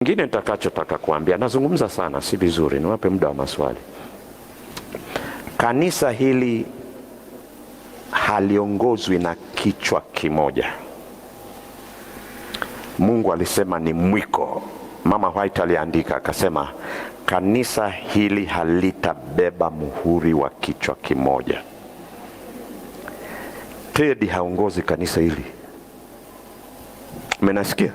Kingine nitakachotaka kuambia, nazungumza sana, si vizuri, niwape muda wa maswali. Kanisa hili haliongozwi na kichwa kimoja. Mungu alisema ni mwiko. Mama White aliandika akasema, kanisa hili halitabeba muhuri wa kichwa kimoja. Teddy haongozi kanisa hili. Mmenasikia?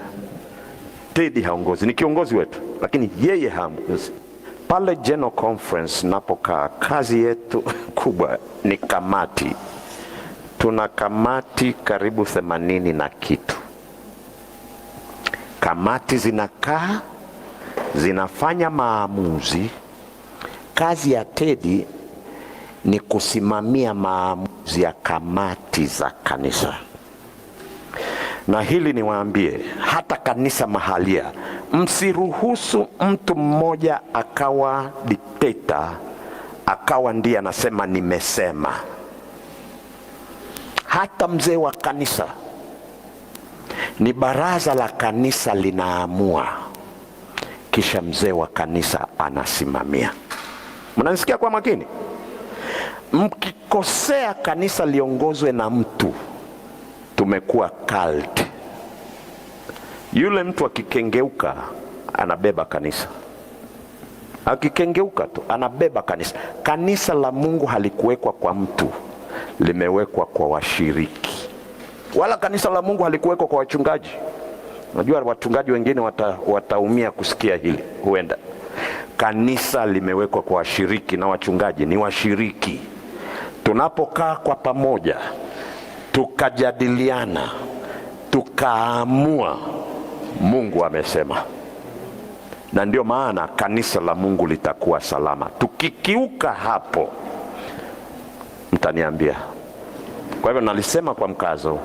Teddy haongozi, ni kiongozi wetu, lakini yeye haongozi. Pale General Conference napokaa, kazi yetu kubwa ni kamati. Tuna kamati karibu 80 na kitu. Kamati zinakaa, zinafanya maamuzi. Kazi ya Teddy ni kusimamia maamuzi ya kamati za kanisa. Na hili niwaambie, hata kanisa mahalia, msiruhusu mtu mmoja akawa dikteta, akawa ndiye anasema nimesema. Hata mzee wa kanisa, ni baraza la kanisa linaamua, kisha mzee wa kanisa anasimamia. Mnanisikia kwa makini? Mkikosea kanisa liongozwe na mtu, tumekuwa cult. Yule mtu akikengeuka anabeba kanisa, akikengeuka tu anabeba kanisa. Kanisa la Mungu halikuwekwa kwa mtu, limewekwa kwa washiriki. Wala kanisa la Mungu halikuwekwa kwa wachungaji. Najua wachungaji wengine wataumia kusikia hili, huenda. Kanisa limewekwa kwa washiriki, na wachungaji ni washiriki. Tunapokaa kwa pamoja, tukajadiliana, tukaamua, Mungu amesema. Na ndio maana kanisa la Mungu litakuwa salama. Tukikiuka hapo, mtaniambia. Kwa hivyo nalisema kwa mkazo,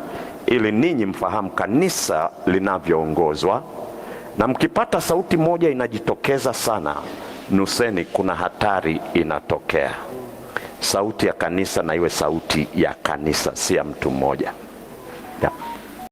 ili ninyi mfahamu kanisa linavyoongozwa. Na mkipata sauti moja inajitokeza sana, nuseni kuna hatari inatokea. Sauti ya kanisa na iwe sauti ya kanisa, si ya mtu mmoja. Yeah.